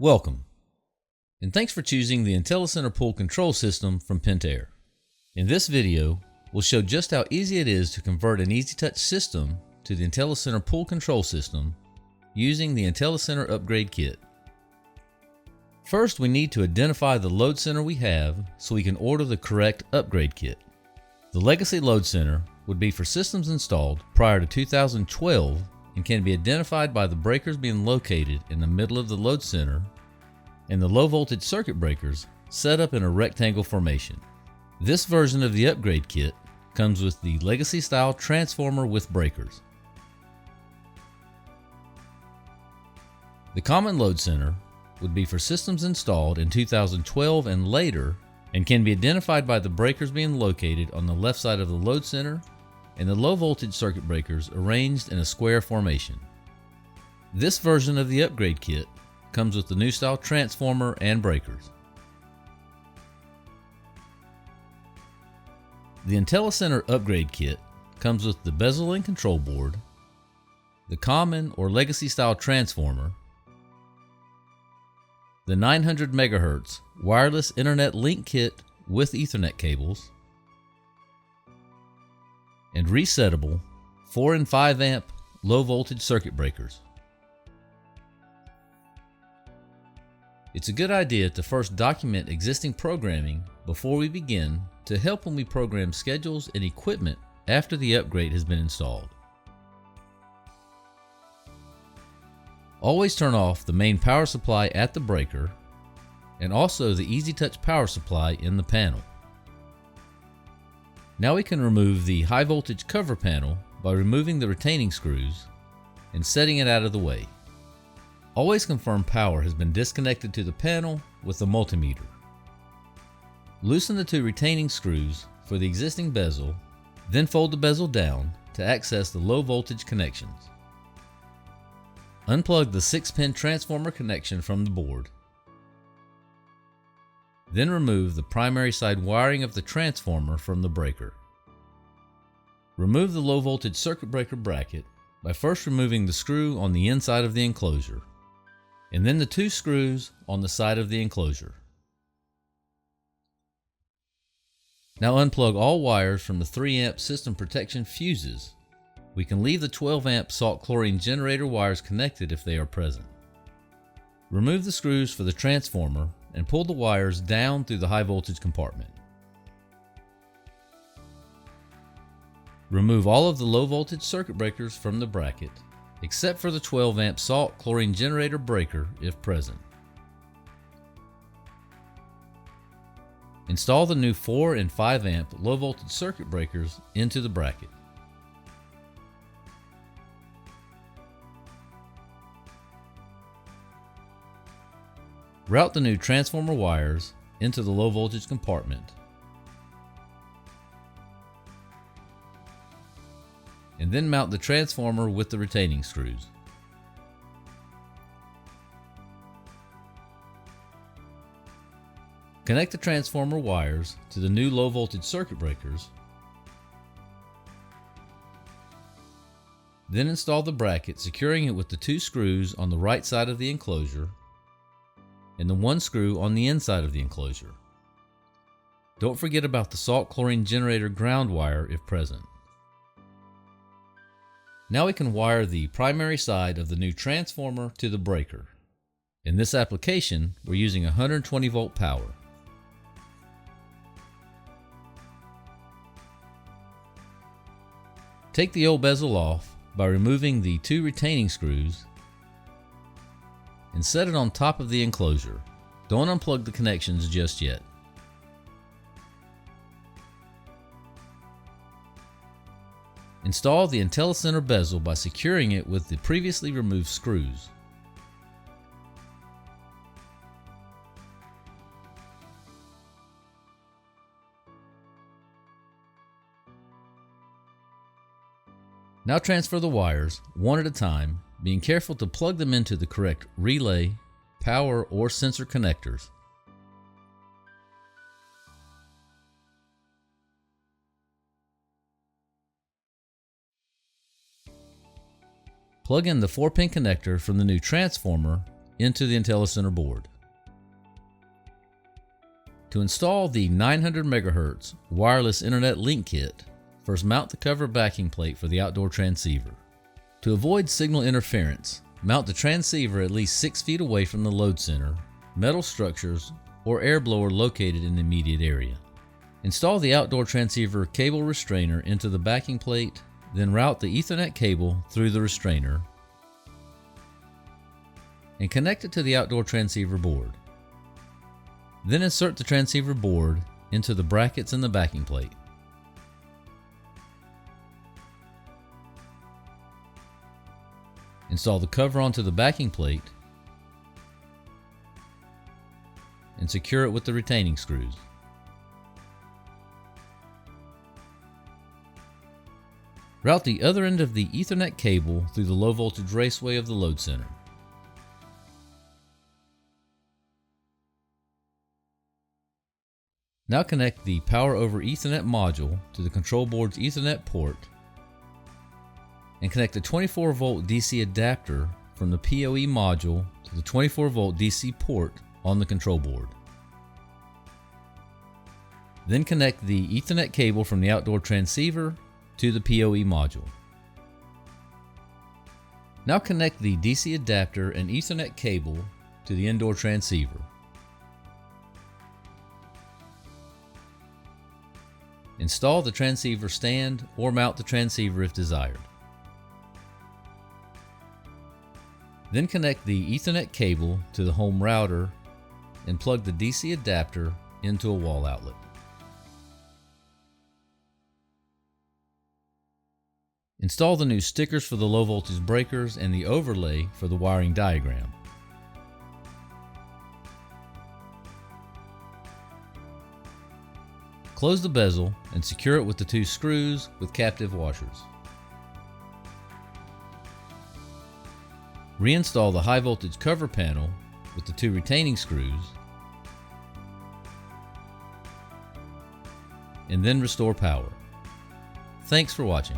Welcome, and thanks for choosing the IntelliCenter Pool Control System from Pentair. In this video, we'll show just how easy it is to convert an EasyTouch system to the IntelliCenter Pool Control System using the IntelliCenter Upgrade Kit. First, we need to identify the load center we have so we can order the correct upgrade kit. The legacy load center would be for systems installed prior to 2012 and can be identified by the breakers being located in the middle of the load center and the low voltage circuit breakers set up in a rectangle formation. This version of the upgrade kit comes with the legacy style transformer with breakers. The common load center would be for systems installed in 2012 and later and can be identified by the breakers being located on the left side of the load center and the low voltage circuit breakers arranged in a square formation. This version of the upgrade kit comes with the new style transformer and breakers. The IntelliCenter Upgrade Kit comes with the bezel and control board, the common or legacy style transformer, the 900 MHz wireless internet link kit with Ethernet cables, and resettable 4 and 5 amp low voltage circuit breakers. It's a good idea to first document existing programming before we begin to help when we program schedules and equipment after the upgrade has been installed. Always turn off the main power supply at the breaker and also the EasyTouch power supply in the panel. Now we can remove the high voltage cover panel by removing the retaining screws and setting it out of the way. Always confirm power has been disconnected to the panel with the multimeter. Loosen the 2 retaining screws for the existing bezel, then fold the bezel down to access the low voltage connections. Unplug the 6-pin transformer connection from the board. Then remove the primary side wiring of the transformer from the breaker. Remove the low voltage circuit breaker bracket by first removing the screw on the inside of the enclosure, and then the 2 screws on the side of the enclosure. Now unplug all wires from the 3 amp system protection fuses. We can leave the 12 amp salt chlorine generator wires connected if they are present. Remove the screws for the transformer and pull the wires down through the high voltage compartment. Remove all of the low voltage circuit breakers from the bracket, except for the 12 amp salt chlorine generator breaker if present. Install the new 4 and 5 amp low voltage circuit breakers into the bracket. Route the new transformer wires into the low voltage compartment, and then mount the transformer with the retaining screws. Connect the transformer wires to the new low voltage circuit breakers, then install the bracket, securing it with the 2 screws on the right side of the enclosure and the 1 screw on the inside of the enclosure. Don't forget about the salt chlorine generator ground wire if present. Now we can wire the primary side of the new transformer to the breaker. In this application, we're using 120 volt power. Take the old bezel off by removing the 2 retaining screws and set it on top of the enclosure. Don't unplug the connections just yet. Install the IntelliCenter bezel by securing it with the previously removed screws. Now transfer the wires one at a time, being careful to plug them into the correct relay, power, or sensor connectors. Plug in the 4-pin connector from the new transformer into the IntelliCenter board. To install the 900 MHz wireless internet link kit, first mount the cover backing plate for the outdoor transceiver. To avoid signal interference, mount the transceiver at least 6 feet away from the load center, metal structures, or air blower located in the immediate area. Install the outdoor transceiver cable restrainer into the backing plate, then route the Ethernet cable through the restrainer and connect it to the outdoor transceiver board. Then insert the transceiver board into the brackets in the backing plate. Install the cover onto the backing plate and secure it with the retaining screws. Route the other end of the Ethernet cable through the low voltage raceway of the load center. Now connect the Power over Ethernet module to the control board's Ethernet port and connect the 24 volt DC adapter from the PoE module to the 24 volt DC port on the control board. Then connect the Ethernet cable from the outdoor transceiver to the PoE module. Now connect the DC adapter and Ethernet cable to the indoor transceiver. Install the transceiver stand or mount the transceiver if desired. Then connect the Ethernet cable to the home router and plug the DC adapter into a wall outlet. Install the new stickers for the low voltage breakers and the overlay for the wiring diagram. Close the bezel and secure it with the 2 screws with captive washers. Reinstall the high voltage cover panel with the 2 retaining screws and then restore power. Thanks for watching.